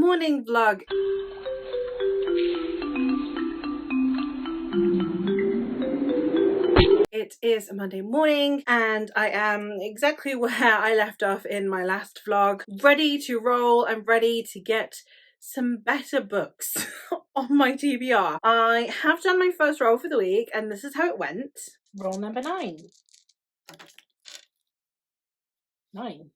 morning vlog. It is a Monday morning and I am exactly where I left off in my last vlog, ready to roll and ready to get some better books on my TBR. I have done my first roll for the week and this is how it went. Roll number 9. 9.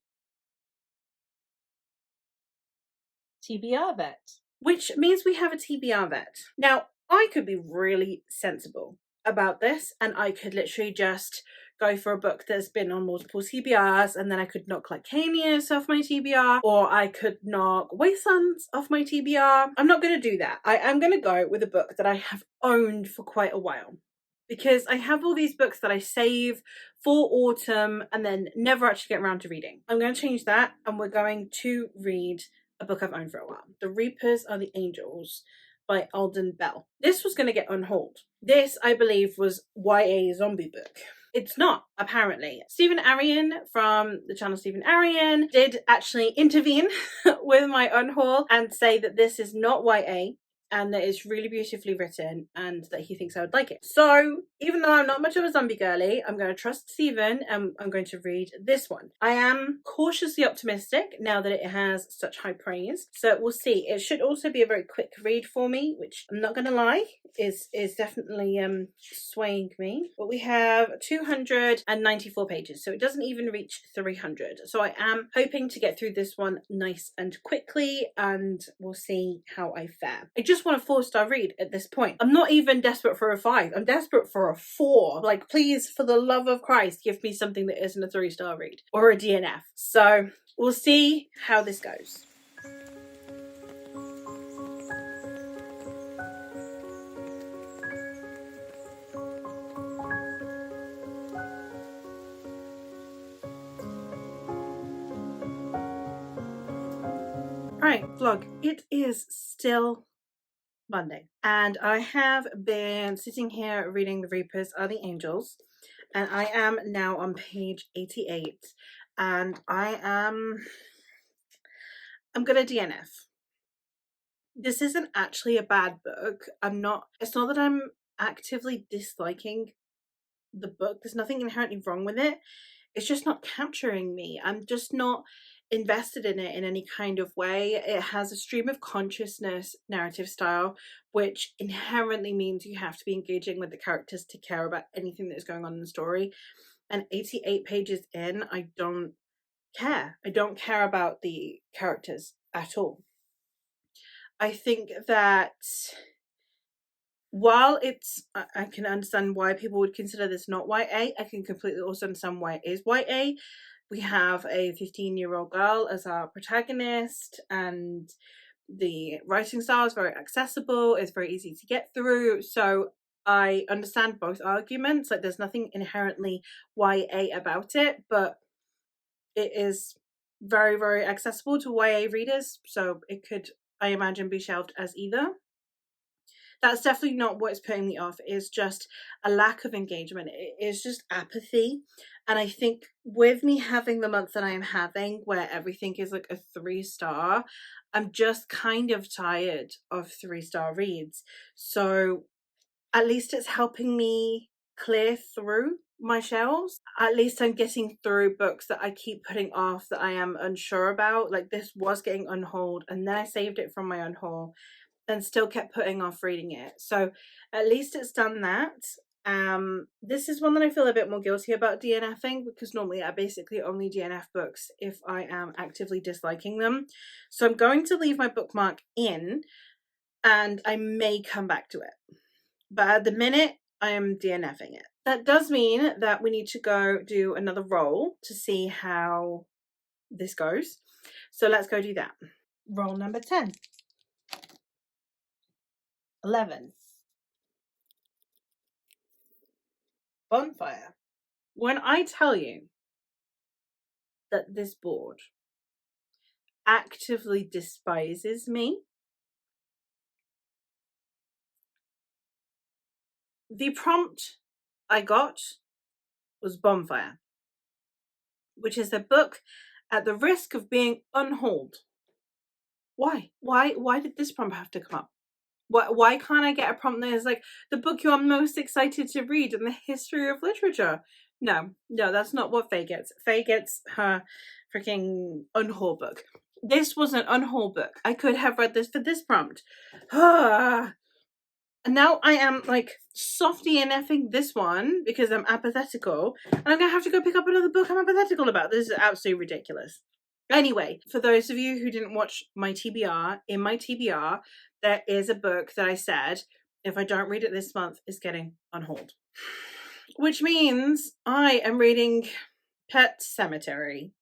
TBR vet. Which means we have a TBR vet. Now, I could be really sensible about this and I could literally just go for a book that's been on multiple TBRs, and then I could knock like Canius off my TBR, or I could knock Wastelands off my TBR. I'm not going to do that. I am going to go with a book that I have owned for quite a while, because I have all these books that I save for autumn and then never actually get around to reading. I'm going to change that and we're going to read a book I've owned for a while. The Reapers Are the Angels by Alden Bell. This was going to get unhauled. This, I believe, was YA zombie book. It's not, apparently. Stephen Arian from the channel Stephen Arian did actually intervene with my unhaul and say that this is not YA and that it's really beautifully written and that he thinks I would like it. So even though I'm not much of a zombie girly, I'm going to trust Stephen and I'm going to read this one. I am cautiously optimistic now that it has such high praise. So we'll see. It should also be a very quick read for me, which I'm not going to lie is definitely swaying me. But we have 294 pages, so it doesn't even reach 300. So I am hoping to get through this one nice and quickly, and we'll see how I fare. I just want a 4-star read at this point. I'm not even desperate for a 5. I'm desperate for a 4. Like, please, for the love of Christ, give me something that isn't a 3-star read or a DNF. So we'll see how this goes. Alright, vlog. It is still Monday and I have been sitting here reading The Reapers Are the Angels, and I am now on page 88 and I'm gonna DNF. This isn't actually a bad book. It's not that I'm actively disliking the book. There's nothing inherently wrong with it. It's just not capturing me. I'm just not invested in it in any kind of way. It has a stream of consciousness narrative style, which inherently means you have to be engaging with the characters to care about anything that is going on in the story. And 88 pages in, I don't care. I don't care about the characters at all. I think that while I can understand why people would consider this not YA, I can completely also understand why it is YA. We have a 15-year-old girl as our protagonist, and the writing style is very accessible, it's very easy to get through. So I understand both arguments. Like, there's nothing inherently YA about it, but it is very, very accessible to YA readers. So it could, I imagine, be shelved as either. That's definitely not what's putting me off. It's just a lack of engagement. It is just apathy. And I think with me having the month that I am having, where everything is like a 3-star, I'm just kind of tired of 3-star reads. So at least it's helping me clear through my shelves. At least I'm getting through books that I keep putting off, that I am unsure about. Like, this was getting unhauled and then I saved it from my unhaul and still kept putting off reading it. So at least it's done that. This is one that I feel a bit more guilty about DNFing, because normally I basically only DNF books if I am actively disliking them. So I'm going to leave my bookmark in and I may come back to it. But at the minute, I am DNFing it. That does mean that we need to go do another roll to see how this goes. So let's go do that. Roll number 10. 11. Bonfire. When I tell you that this board actively despises me, the prompt I got was Bonfire, which is a book, at the risk of being unhauled, Why did this prompt have to come up? Why can't I get a prompt that is like the book you're most excited to read in the history of literature? No, that's not what Faye gets. Faye gets her freaking unhaul book. This was an unhaul book. I could have read this for this prompt. And now I am like softy NFing this one because I'm apathetical, and I'm gonna have to go pick up another book I'm apathetical about. This is absolutely ridiculous. Anyway, for those of you who didn't watch my TBR, in my TBR, there is a book that I said, if I don't read it this month, is getting on hold. Which means I am reading Pet Sematary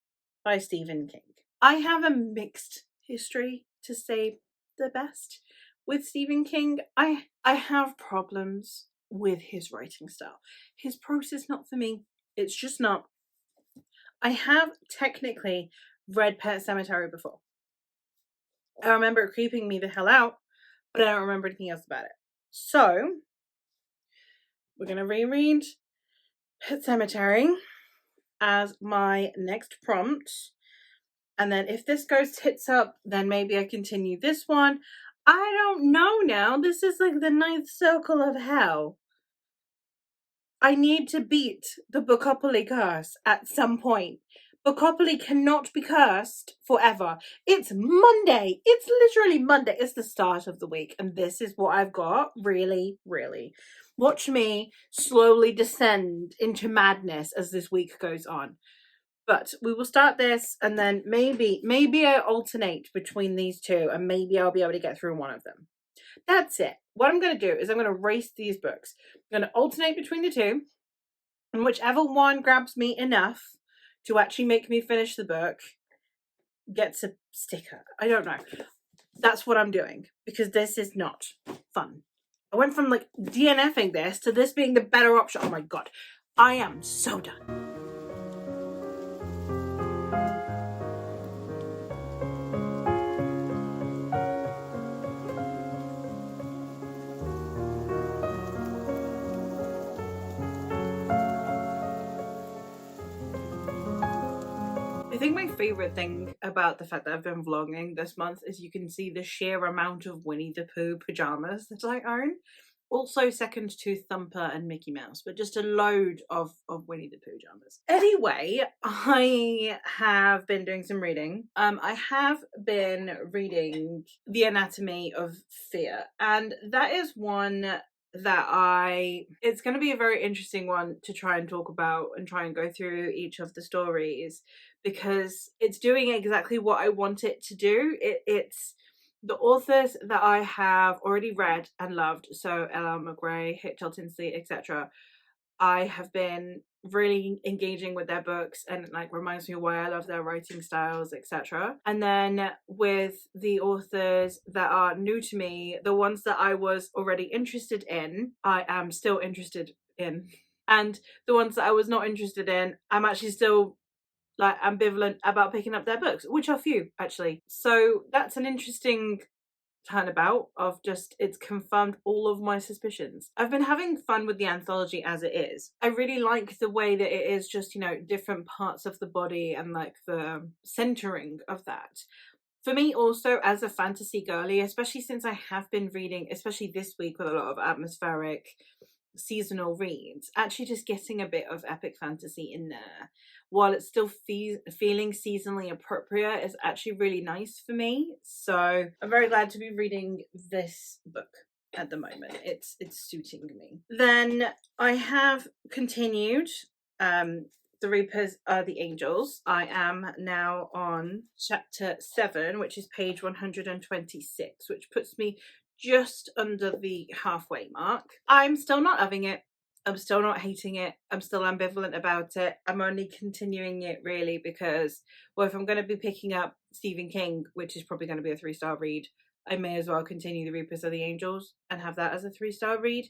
by Stephen King. I have a mixed history, to say the best, with Stephen King. I have problems with his writing style. His prose is not for me. It's just not. I have technically read Pet Sematary before. I remember it creeping me the hell out, but I don't remember anything else about it. So, we're going to reread Pet Sematary as my next prompt. And then if this goes tits up, then maybe I continue this one. I don't know now. This is like the 9th circle of hell. I need to beat the bookopoly curse at some point. Bookopoly cannot be cursed forever. It's Monday. It's literally Monday. It's the start of the week. And this is what I've got. Really, really. Watch me slowly descend into madness as this week goes on. But we will start this, and then maybe I alternate between these two, and maybe I'll be able to get through one of them. That's it. What I'm going to do is I'm going to race these books. I'm going to alternate between the two, and whichever one grabs me enough to actually make me finish the book gets a sticker. I don't know. That's what I'm doing, because this is not fun. I went from like DNFing this to this being the better option. Oh my god. I am so done. I think my favourite thing about the fact that I've been vlogging this month is you can see the sheer amount of Winnie the Pooh pyjamas that I own. Also second to Thumper and Mickey Mouse, but just a load of Winnie the Pooh pyjamas. Anyway, I have been doing some reading. I have been reading The Anatomy of Fear, and that is one that it's going to be a very interesting one to try and talk about and try and go through each of the stories, because it's doing exactly what I want it to do. It's the authors that I have already read and loved, so L.L. McRae, H.L. Tinsley, etc. I have been really engaging with their books, and it like reminds me of why I love their writing styles, etc. And then with the authors that are new to me, the ones that I was already interested in, I am still interested in. And the ones that I was not interested in, I'm actually still like ambivalent about picking up their books, which are few actually. So that's an interesting turnabout of just, it's confirmed all of my suspicions. I've been having fun with the anthology as it is. I really like the way that it is just, you know, different parts of the body and like the centering of that. For me also, as a fantasy girly, especially since I have been reading, especially this week with a lot of atmospheric seasonal reads, actually just getting a bit of epic fantasy in there while it's still feeling seasonally appropriate is actually really nice for me. So I'm very glad to be reading this book at the moment. It's suiting me. Then I have continued The Reapers Are the Angels. I am now on chapter 7, which is page 126, which puts me just under the halfway mark. I'm still not loving it. I'm still not hating it. I'm still ambivalent about it. I'm only continuing it really because, well, if I'm going to be picking up Stephen King, which is probably going to be a 3-star read, I may as well continue The Reapers Are the Angels and have that as a 3-star read.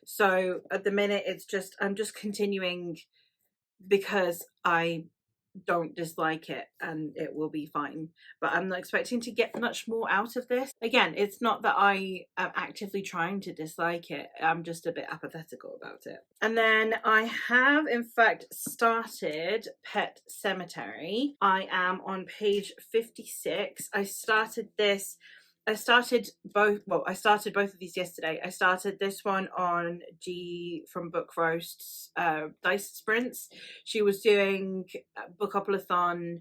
So at the minute, it's just, I'm just continuing because I don't dislike it and it will be fine. But I'm not expecting to get much more out of this. Again, it's not that I am actively trying to dislike it, I'm just a bit apathetical about it. And then I have in fact started Pet Cemetery. I am on page 56. I started both of these yesterday. I started this one on G from Book Roast's Dice Sprints. She was doing bookopoly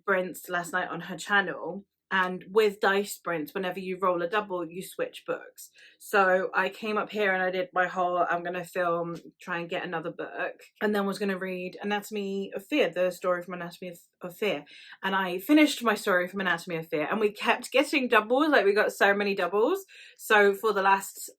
sprints last night on her channel, and with dice sprints, whenever you roll a double, you switch books. So I came up here and I did my whole, I'm gonna film, try and get another book, and then was gonna read Anatomy of Fear, the story from Anatomy of Fear. And I finished my story from Anatomy of Fear, and we kept getting doubles, like we got so many doubles. So for the last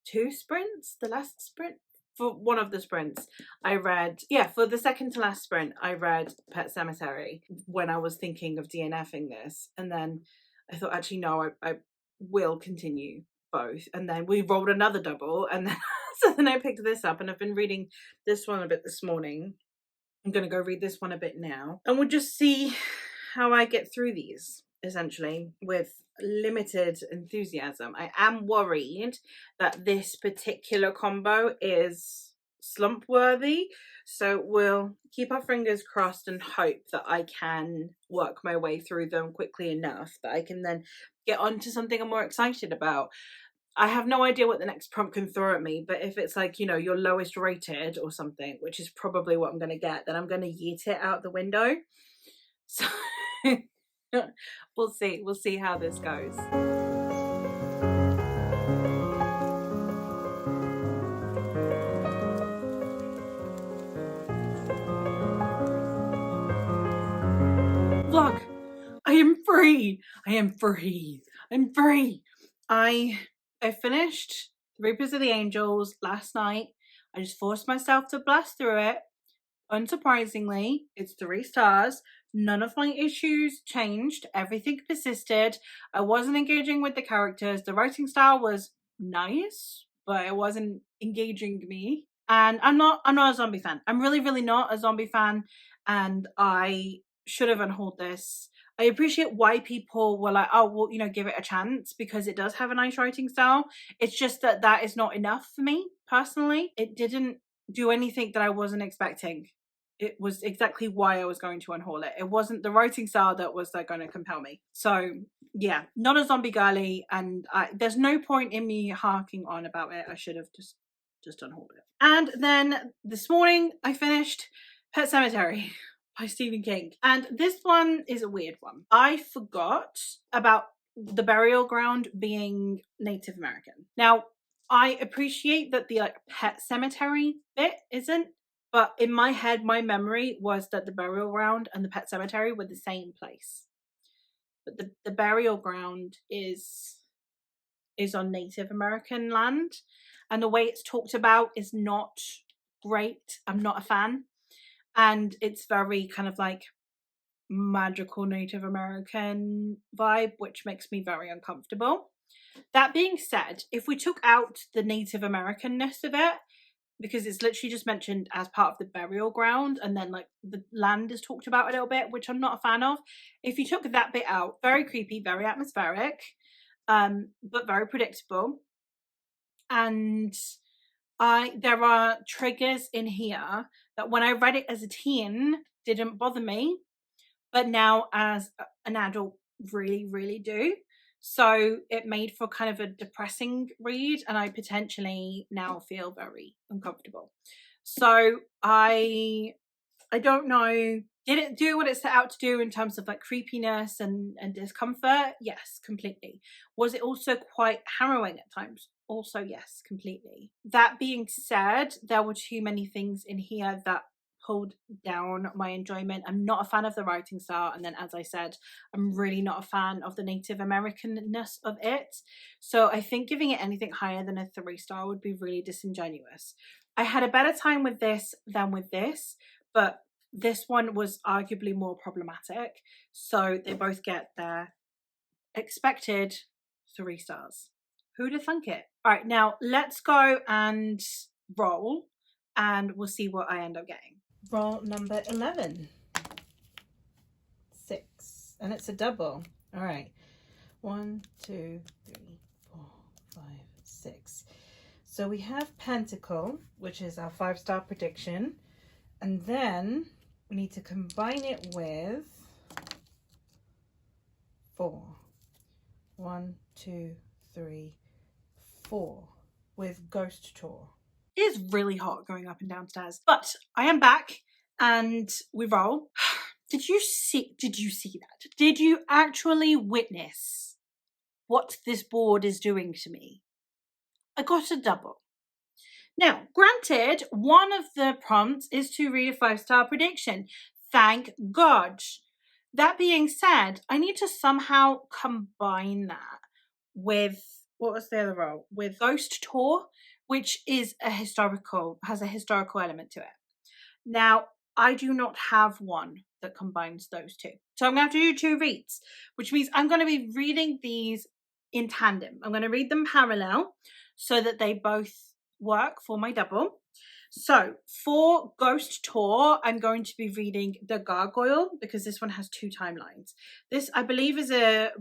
for one of the sprints, I read, for the second to last sprint, I read Pet Cemetery when I was thinking of DNFing this. And then I thought, actually, no, I will continue both. And then we rolled another double. And then, so then I picked this up, and I've been reading this one a bit this morning. I'm going to go read this one a bit now. And we'll just see how I get through these, essentially, with limited enthusiasm. I am worried that this particular combo is slump worthy, so we'll keep our fingers crossed and hope that I can work my way through them quickly enough that I can then get on to something I'm more excited about. I have no idea what the next prompt can throw at me, but if it's like, your lowest rated or something, which is probably what I'm going to get, then I'm going to yeet it out the window. So we'll see how this goes. Vlog, I am free. I finished Reapers of the Angels last night. I just forced myself to blast through it. Unsurprisingly, it's 3 stars. None of my issues changed. Everything persisted. I wasn't engaging with the characters. The writing style was nice, but it wasn't engaging me. And I'm not a zombie fan. I'm really, really not a zombie fan. And I should have unhauled this. I appreciate why people were like, oh, well, give it a chance, because it does have a nice writing style. It's just that is not enough for me, personally. It didn't do anything that I wasn't expecting. It was exactly why I was going to unhaul it. It wasn't the writing style that was going to compel me. So yeah, not a zombie girly, and there's no point in me harking on about it. I should have just unhauled it. And then this morning I finished Pet Cemetery by Stephen King. And this one is a weird one. I forgot about the burial ground being Native American. Now, I appreciate that the pet cemetery bit isn't, but in my head, my memory was that the burial ground and the pet cemetery were the same place. But the burial ground is on Native American land, and the way it's talked about is not great. I'm not a fan. And it's very kind of like magical Native American vibe, which makes me very uncomfortable. That being said, if we took out the Native Americanness of it, because it's literally just mentioned as part of the burial ground, and then the land is talked about a little bit, which I'm not a fan of. If you took that bit out, very creepy, very atmospheric, but very predictable. And there are triggers in here that when I read it as a teen didn't bother me, but now as an adult really, really do. So it made for kind of a depressing read, and I potentially now feel very uncomfortable. So I don't know, did it do what it set out to do in terms of creepiness and discomfort? Yes, completely. Was it also quite harrowing at times? Also, yes, completely. That being said, there were too many things in here that pulled down my enjoyment. I'm not a fan of the writing style, and then as I said, I'm really not a fan of the Native Americanness of it. So I think giving it anything higher than a 3-star would be really disingenuous. I had a better time with this than with this, but this one was arguably more problematic. So they both get their expected 3 stars. Who'd have thunk it? All right, now let's go and roll, and we'll see what I end up getting. Roll number 11. and it's a double. All right. 1, 2, 3, 4, 5, 6. So we have Pentacle, which is our 5-star prediction. And then we need to combine it with 4. 1, 2, 3, 4 with Ghost Tour. It is really hot going up and downstairs, but I am back and we roll. Did you see that? Did you actually witness what this board is doing to me? I got a double. Now, granted, one of the prompts is to read a 5-star prediction. Thank God. That being said, I need to somehow combine that with, what was the other role? With Ghost Tour, which is has a historical element to it. Now, I do not have one that combines those two. So I'm going to have to do 2 reads, which means I'm going to be reading these in tandem. I'm going to read them parallel so that they both work for my double. So for Ghost Tour, I'm going to be reading The Gargoyle because this one has 2 timelines. This, I believe, is a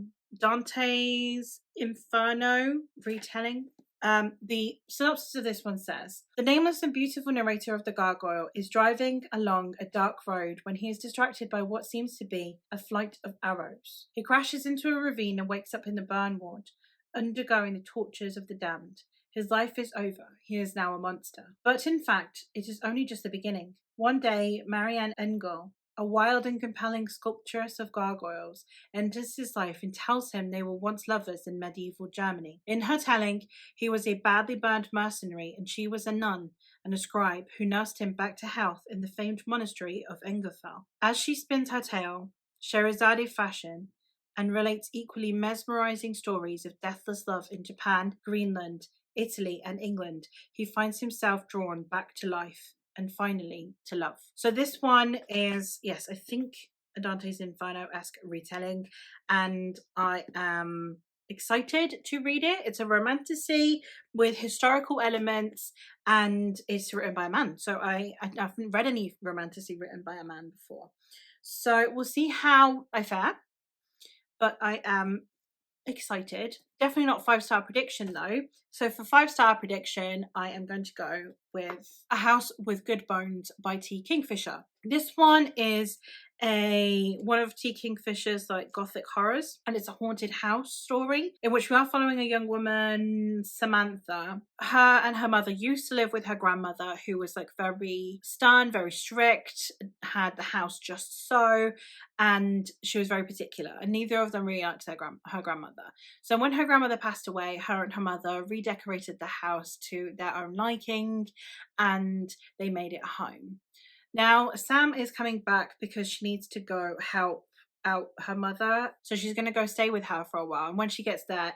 Dante's Inferno retelling. The synopsis of this one says, the nameless and beautiful narrator of The Gargoyle is driving along a dark road when he is distracted by what seems to be a flight of arrows. He crashes into a ravine and wakes up in the burn ward, undergoing the tortures of the damned. His life is over. He is now a monster. But in fact, it is only just the beginning. One day, Marianne Engel, a wild and compelling sculptress of gargoyles, enters his life and tells him they were once lovers in medieval Germany. In her telling, he was a badly burned mercenary and she was a nun and a scribe who nursed him back to health in the famed monastery of Engerfell. As she spins her tale, Scheherazade fashion, and relates equally mesmerizing stories of deathless love in Japan, Greenland, Italy, and England, he finds himself drawn back to life and finally to love. So this one is, yes, I think a Dante's Inferno-esque retelling, and I am excited to read it. It's a romantasy with historical elements, and it's written by a man. So I haven't read any romantasy written by a man before. So we'll see how I fare, but I am excited. Definitely not 5-star prediction though. So for 5-star prediction, I am going to go with A House with Good Bones by T. Kingfisher. This one is one of T. Kingfisher's like gothic horrors, and it's a haunted house story in which we are following a young woman, Samantha. Her and her mother used to live with her grandmother, who was like very stern, very strict, had the house just so, and she was very particular, and neither of them really liked her grandmother. So when her grandmother passed away, her and her mother redecorated the house to their own liking, and they made it a home. Now, Sam is coming back because she needs to go help out her mother. So she's going to go stay with her for a while. And when she gets there,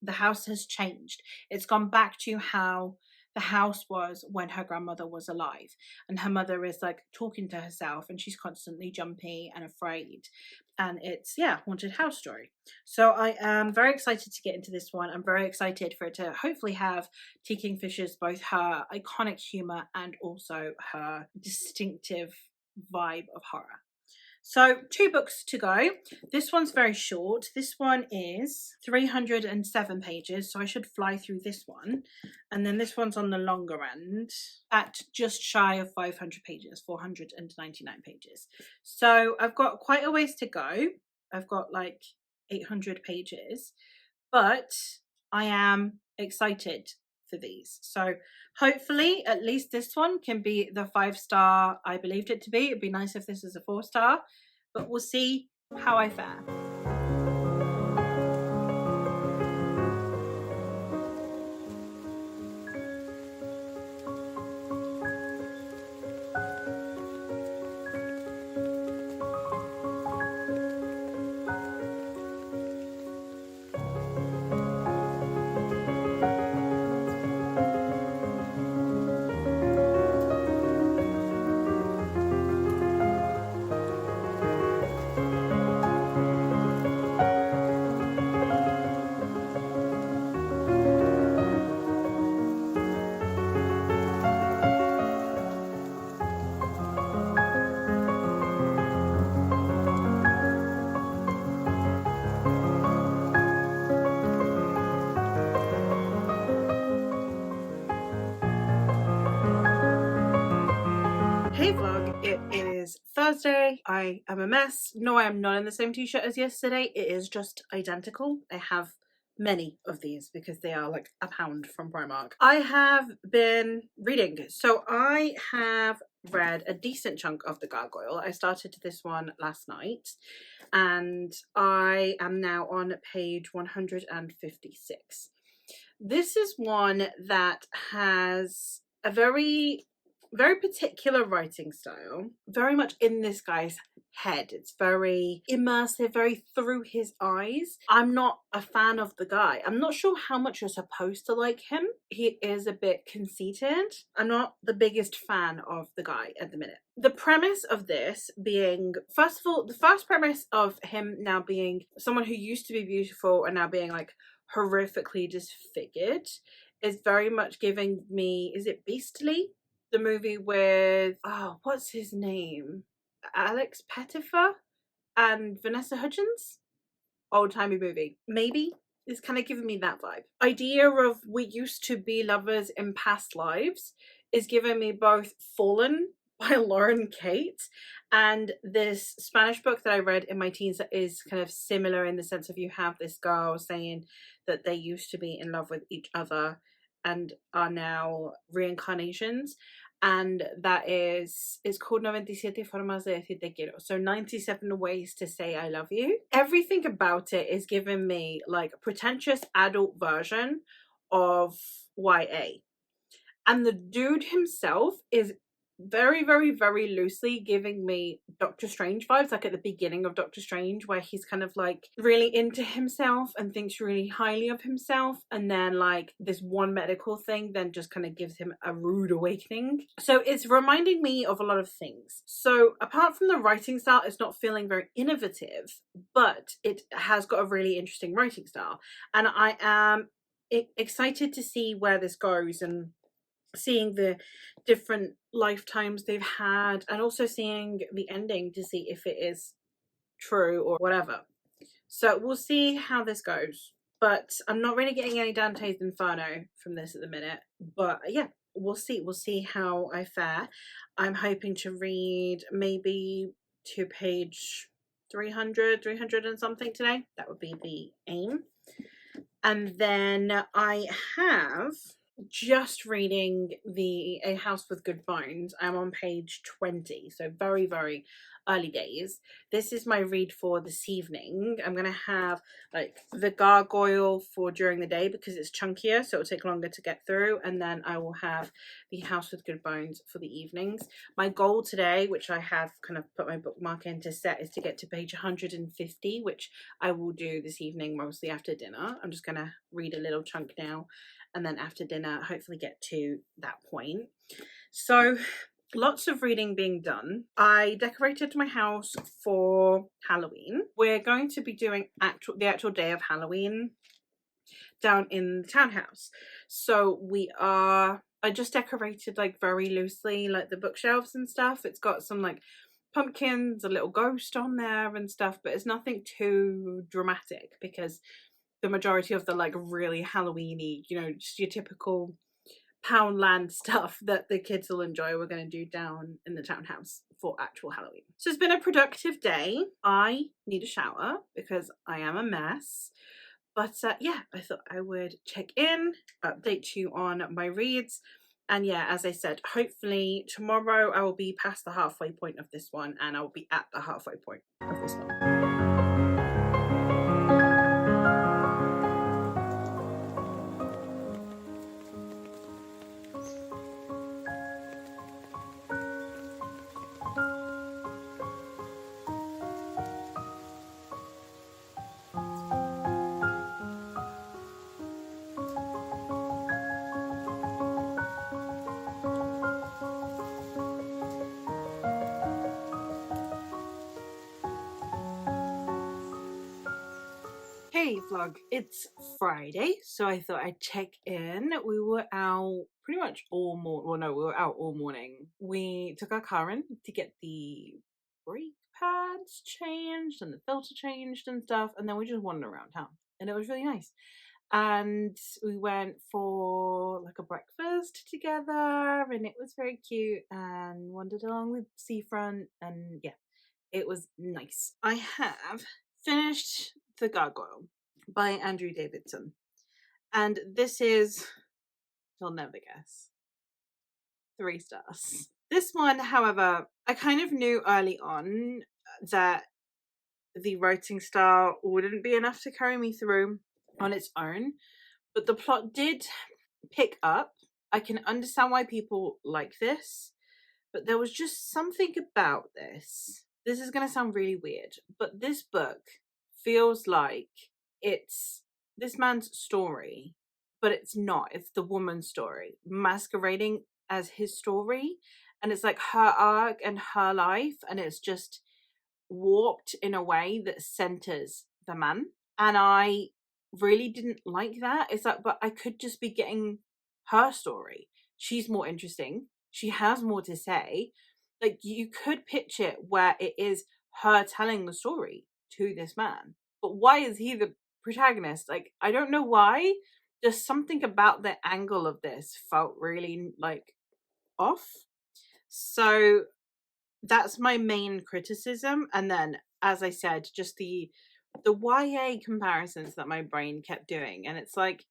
the house has changed. It's gone back to how the house was when her grandmother was alive. And her mother is like talking to herself and she's constantly jumpy and afraid. And it's, yeah, haunted house story. So I am very excited to get into this one. I'm very excited for it to hopefully have T. Kingfisher's both her iconic humor and also her distinctive vibe of horror. So 2 books to go. This one's very short. This one is 307 pages, so I should fly through this one. And then this one's on the longer end at just shy of 500 pages, 499 pages. So I've got quite a ways to go. I've got like 800 pages, but I am excited for these. So hopefully at least this one can be the 5-star I believed it to be. It'd be nice if this is a 4-star, but we'll see how I fare. Thursday. I am a mess. No, I am not in the same t-shirt as yesterday. It is just identical. I have many of these because they are like £1 from Primark. I have been reading. So I have read a decent chunk of The Gargoyle. I started this one last night and I am now on page 156. This is one that has a very particular writing style, very much in this guy's head. It's very immersive, very through his eyes. I'm not a fan of the guy. I'm not sure how much you're supposed to like him. He is a bit conceited. I'm not the biggest fan of the guy at the minute. The premise of this being, first of all, the first premise of him now being someone who used to be beautiful and now being like horrifically disfigured is very much giving me, is it Beastly? The movie with, oh, what's his name? Alex Pettyfer and Vanessa Hudgens? Old-timey movie. Maybe? It's kind of giving me that vibe. Idea of we used to be lovers in past lives is giving me both Fallen by Lauren Kate and this Spanish book that I read in my teens that is kind of similar in the sense of you have this girl saying that they used to be in love with each other and are now reincarnations, and that is, it's called 97 formas de decir te quiero, so 97 ways to say I love you. Everything about it is giving me like a pretentious adult version of YA, and the dude himself is very loosely giving me Doctor Strange vibes, like at the beginning of Doctor Strange, where he's kind of like really into himself and thinks really highly of himself, and then like this one medical thing then just kind of gives him a rude awakening. So it's reminding me of a lot of things. So apart from the writing style, it's not feeling very innovative, but it has got a really interesting writing style, and I am excited to see where this goes and seeing the different lifetimes they've had, and also seeing the ending to see if it is true or whatever. So we'll see how this goes, but I'm not really getting any Dante's Inferno from this at the minute, but yeah, we'll see how I fare. I'm hoping to read maybe to page 300 and something today. That would be the aim. And then I have just reading A House with Good Bones. I'm on page 20, so very early days. This is my read for this evening. I'm gonna have like The Gargoyle for during the day because it's chunkier, so it'll take longer to get through, and then I will have The House with Good Bones for the evenings. My goal today, which I have kind of put my bookmark in to set, is to get to page 150, which I will do this evening mostly after dinner. I'm just gonna read a little chunk now, and then after dinner hopefully get to that point. So lots of reading being done. I decorated my house for Halloween. We're going to be doing the actual day of Halloween down in the townhouse. So I just decorated like very loosely, like the bookshelves and stuff. It's got some like pumpkins, a little ghost on there and stuff, but it's nothing too dramatic because the majority of the like really Halloween-y, you know, just your typical Poundland stuff that the kids will enjoy, we're going to do down in the townhouse for actual Halloween. So it's been a productive day. I need a shower because I am a mess. But yeah, I thought I would check in, update you on my reads. And yeah, as I said, hopefully tomorrow I will be past the halfway point of this one and I'll be at the halfway point of this one. Hey vlog, it's Friday, so I thought I'd check in. We were out pretty much all morning. Well, no, we were out all morning. We took our car in to get the brake pads changed and the filter changed and stuff, and then we just wandered around town, and it was really nice. and we went for like a breakfast together, and it was very cute, and wandered along the seafront, and yeah, it was nice. I have finished The Gargoyle by Andrew Davidson, and this is, you'll never guess, 3 stars. This one, however, I kind of knew early on that the writing style wouldn't be enough to carry me through on its own, but the plot did pick up. I can understand why people like this, but there was just something about this. This is going to sound really weird, but this book feels like it's this man's story, but it's not. It's the woman's story masquerading as his story. And it's like her arc and her life, and it's just warped in a way that centers the man. And I really didn't like that. It's like, but I could just be getting her story. She's more interesting. She has more to say. Like, you could pitch it where it is her telling the story to this man. But why is he the protagonist? Like, I don't know why. Just something about the angle of this felt really like off. So that's my main criticism. And then, as I said, just the YA comparisons that my brain kept doing. And it's like,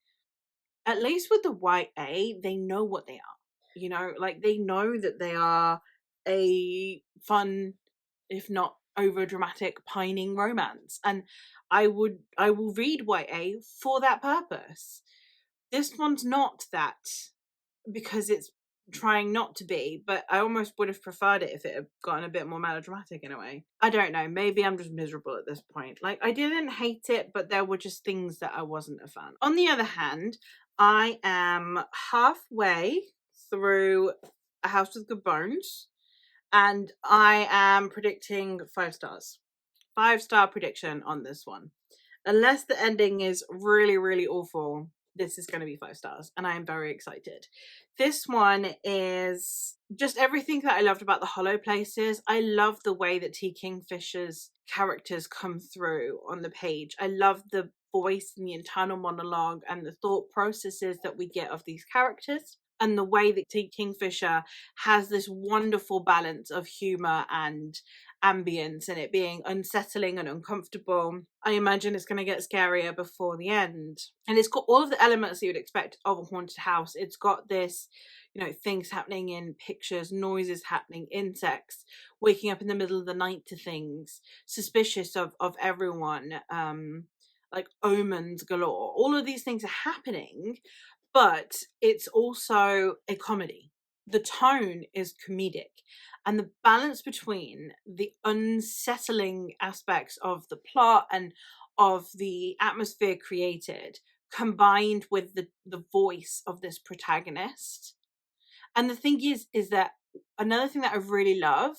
at least with the YA, they know what they are. You know, like they know that they are a fun, if not over dramatic, pining romance. And I will read YA for that purpose. This one's not that, because it's trying not to be, but I almost would have preferred it if it had gotten a bit more melodramatic in a way. I don't know, maybe I'm just miserable at this point. Like, I didn't hate it, but there were just things that I wasn't a fan. On the other hand, I am halfway through A House with Good Bones, and I am predicting 5 stars. 5-star prediction on this one. Unless the ending is really, really awful, this is going to be 5 stars, and I am very excited. This one is just everything that I loved about The Hollow Places. I love the way that T. Kingfisher's characters come through on the page. I love the voice and the internal monologue and the thought processes that we get of these characters, and the way that T. Kingfisher has this wonderful balance of humor and ambience, and it being unsettling and uncomfortable. I imagine it's going to get scarier before the end. And it's got all of the elements you would expect of a haunted house. It's got this, you know, things happening in pictures, noises happening, insects, waking up in the middle of the night to things, suspicious of everyone, like omens galore. All of these things are happening, but it's also a comedy. The tone is comedic, and the balance between the unsettling aspects of the plot and of the atmosphere created, combined with the voice of this protagonist. And the thing is that another thing that I really love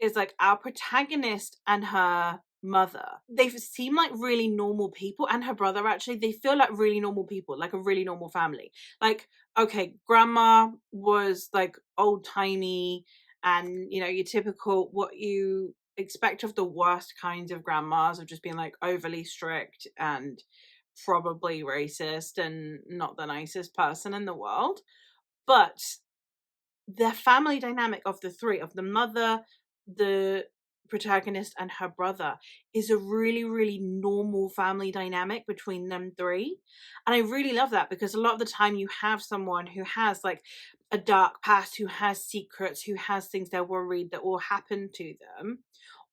is like our protagonist and her mother, they seem like really normal people, and her brother, actually, they feel like really normal people, like a really normal family. Like, okay, grandma was like old-timey and, you know, your typical what you expect of the worst kinds of grandmas, of just being like overly strict and probably racist and not the nicest person in the world. But the family dynamic of the three, of the mother, the protagonist, and her brother, is a really, really normal family dynamic between them three. And I really love that, because a lot of the time you have someone who has like a dark past, who has secrets, who has things they're worried that will happen to them.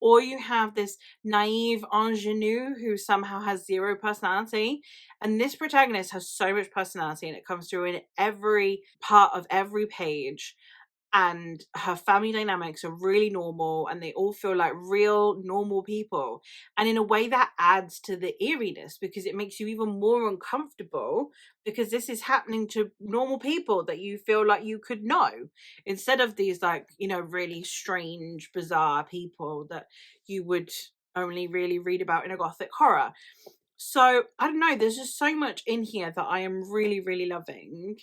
Or you have this naive ingenue who somehow has zero personality. And this protagonist has so much personality, and it comes through in every part of every page. And her family dynamics are really normal, and they all feel like real normal people. And in a way that adds to the eeriness, because it makes you even more uncomfortable, because this is happening to normal people that you feel like you could know, instead of these, like, you know, really strange, bizarre people that you would only really read about in a gothic horror. So I don't know, there's just so much in here that I am really, really loving.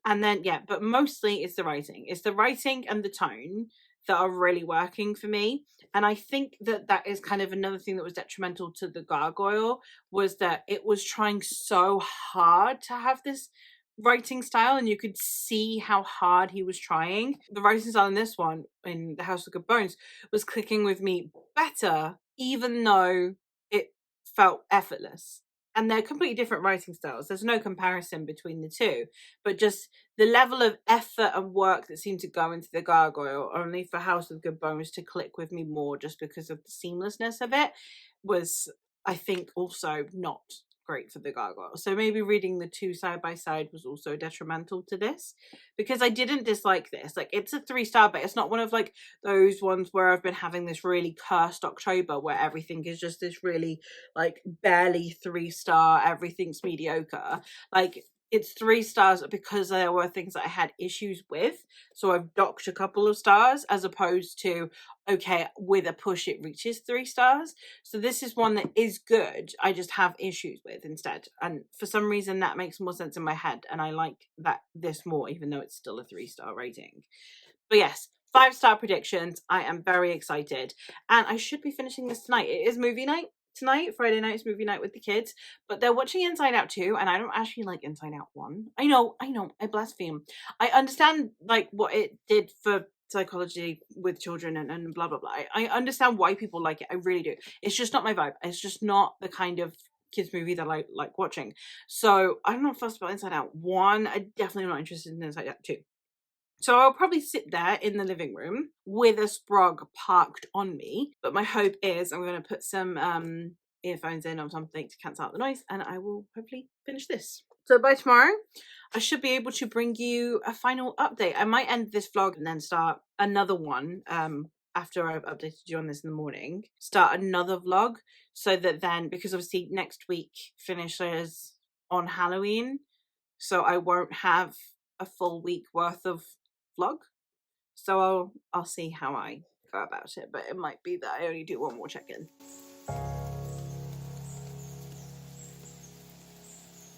And then, yeah, but mostly it's the writing. It's the writing and the tone that are really working for me. And I think that that is kind of another thing that was detrimental to the Gargoyle, was that it was trying so hard to have this writing style, and you could see how hard he was trying. The writing style in this one, in The House of Good Bones, was clicking with me better, even though it felt effortless. And they're completely different writing styles. There's no comparison between the two, but just the level of effort and work that seemed to go into the Gargoyle, only for House of Good Bones to click with me more just because of the seamlessness of it, was, I think, also not great for the Gargoyle. So maybe reading the two side by side was also detrimental to this, because I didn't dislike this. Like, it's a 3-star, but it's not one of like those ones where I've been having this really cursed October where everything is just this really like barely 3-star, everything's mediocre. Like, it's 3 stars because there were things that I had issues with, so I've docked a couple of stars, as opposed to, okay, with a push it reaches 3 stars. So this is one that is good, I just have issues with instead, and for some reason that makes more sense in my head, and I like that this more, even though it's still a 3-star rating. But yes, 5-star predictions. I am very excited, and I should be finishing this tonight. It is movie night tonight. Friday night is movie night with the kids, but they're watching Inside Out 2, and I don't actually like Inside Out 1. I know, I blaspheme. I understand like what it did for psychology with children and blah blah blah. I understand why people like it. I really do. It's just not my vibe. It's just not the kind of kids movie that I like watching. So I'm not fussed about Inside Out 1. I definitely am not interested in Inside Out 2. So I'll probably sit there in the living room with a Sprog parked on me. But my hope is I'm going to put some earphones in or something to cancel out the noise, and I will hopefully finish this. So by tomorrow, I should be able to bring you a final update. I might end this vlog and then start another one after I've updated you on this in the morning. Start another vlog, so that then, because obviously next week finishes on Halloween, so I won't have a full week worth of vlog. So I'll see how I go about it, but it might be that I only do one more check-in.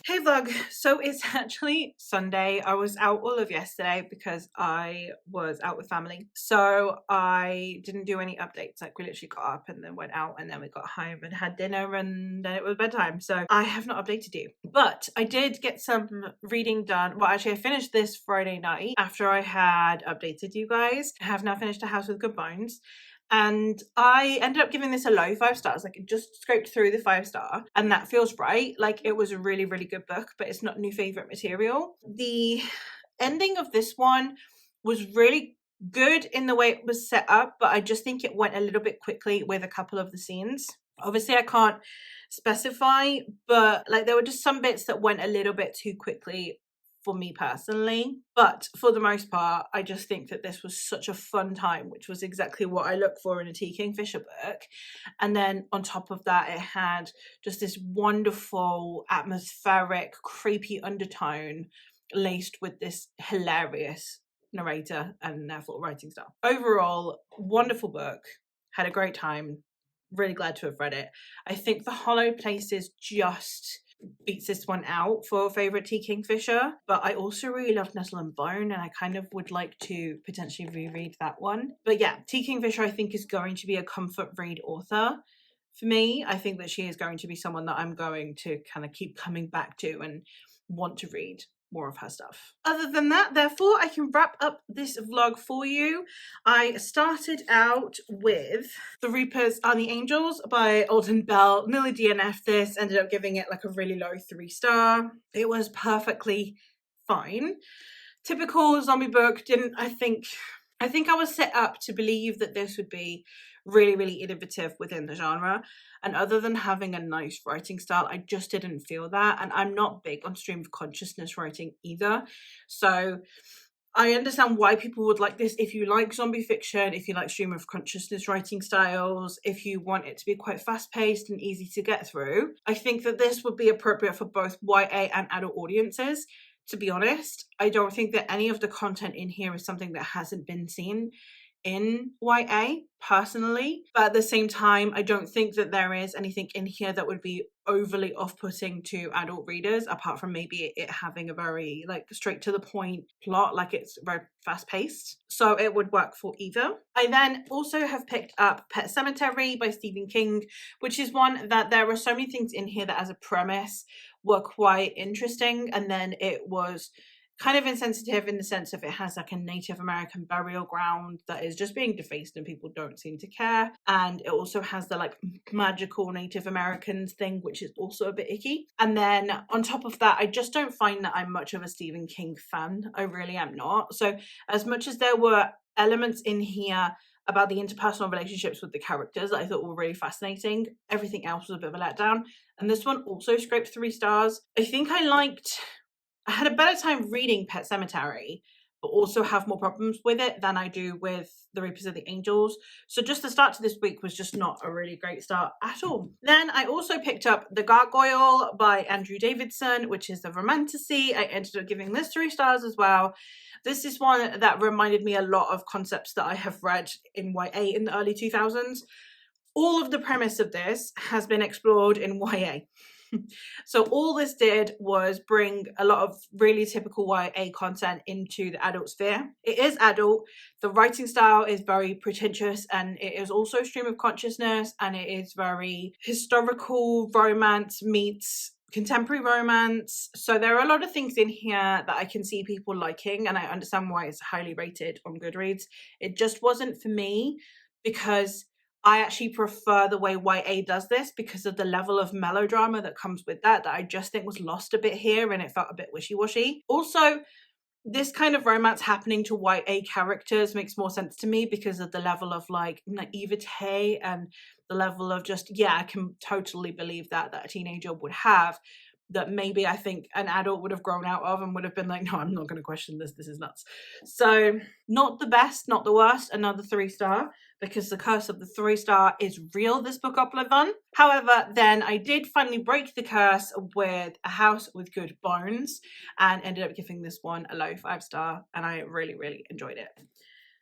Hey vlog, so it's actually Sunday. I was out all of yesterday because I was out with family, so I didn't do any updates. Like, we literally got up and then went out, and then we got home and had dinner, and then it was bedtime, so I have not updated you. But I did get some reading done. Well, actually I finished this Friday night after I had updated you guys. I have now finished A House with Good Bones, and I ended up giving this a low 5 stars. Like, it just scraped through the 5-star, and that feels right. Like, it was a really, really good book, but it's not new favorite material. The ending of this one was really good in the way it was set up, but I just think it went a little bit quickly with a couple of the scenes. Obviously I can't specify, but like, there were just some bits that went a little bit too quickly for me personally. But for the most part, I just think that this was such a fun time, which was exactly what I look for in a T. Kingfisher book. And then on top of that, it had just this wonderful atmospheric creepy undertone laced with this hilarious narrator and therefore writing style. Overall, wonderful book. Had a great time. Really glad to have read it. I think The Hollow Places just beats this one out for favorite T. Kingfisher, but I also really love Nettle and Bone, and I kind of would like to potentially reread that one. But yeah, T. Kingfisher I think is going to be a comfort read author for me. I think that she is going to be someone that I'm going to kind of keep coming back to and want to read more of her stuff. Other than that, therefore, I can wrap up this vlog for you. I started out with The Reapers Are the Angels by Alden Bell. Nearly DNF'd this, ended up giving it like a really low 3-star. It was perfectly fine. Typical zombie book. I think I was set up to believe that this would be really, really innovative within the genre. And other than having a nice writing style, I just didn't feel that. And I'm not big on stream of consciousness writing either. So I understand why people would like this. If you like zombie fiction, if you like stream of consciousness writing styles, if you want it to be quite fast-paced and easy to get through, I think that this would be appropriate for both YA and adult audiences. To be honest, I don't think that any of the content in here is something that hasn't been seen in YA personally, but at the same time I don't think that there is anything in here that would be overly off-putting to adult readers, apart from maybe it having a very like straight to the point plot, like it's very fast-paced, so it would work for either. I then also have picked up Pet Sematary by Stephen King, which is one that there are so many things in here that as a premise were quite interesting, and then it was kind of insensitive in the sense of it has like a Native American burial ground that is just being defaced and people don't seem to care. And it also has the like magical Native Americans thing, which is also a bit icky. And then on top of that, I just don't find that I'm much of a Stephen King fan. I really am not. So as much as there were elements in here about the interpersonal relationships with the characters that I thought were really fascinating, everything else was a bit of a letdown. And this one also scraped 3 stars. I think I had a better time reading Pet Sematary, but also have more problems with it than I do with The Reapers of the Angels. So just the start to this week was just not a really great start at all. Then I also picked up The Gargoyle by Andrew Davidson, which is a romantasy. I ended up giving this 3 stars as well. This is one that reminded me a lot of concepts that I have read in YA in the early 2000s. All of the premise of this has been explored in YA. So all this did was bring a lot of really typical YA content into the adult sphere. It is adult. The writing style is very pretentious, and it is also stream of consciousness, and it is very historical romance meets contemporary romance. So there are a lot of things in here that I can see people liking, and I understand why it's highly rated on Goodreads. It just wasn't for me because I actually prefer the way YA does this because of the level of melodrama that comes with that I just think was lost a bit here, and it felt a bit wishy-washy. Also, this kind of romance happening to YA characters makes more sense to me because of the level of like naivete and the level of just, yeah, I can totally believe that a teenager would have, that maybe I think an adult would have grown out of and would have been like, no, I'm not going to question this. This is nuts. So not the best, not the worst, another 3 star, because the curse of the 3 star is real this bookopoly. However, then I did finally break the curse with A House with Good Bones and ended up giving this one a low 5 star, and I really, really enjoyed it.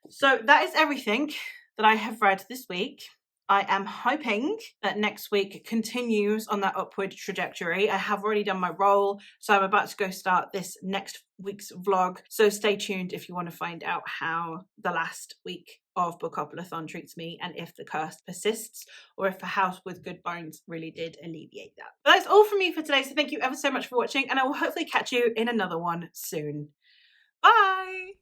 So that is everything that I have read this week. I am hoping that next week continues on that upward trajectory. I have already done my roll, so I'm about to go start this next week's vlog. So stay tuned if you want to find out how the last week of Bookopoly treats me, and if the curse persists, or if A House with Good Bones really did alleviate that. But that's all from me for today, so thank you ever so much for watching, and I will hopefully catch you in another one soon. Bye!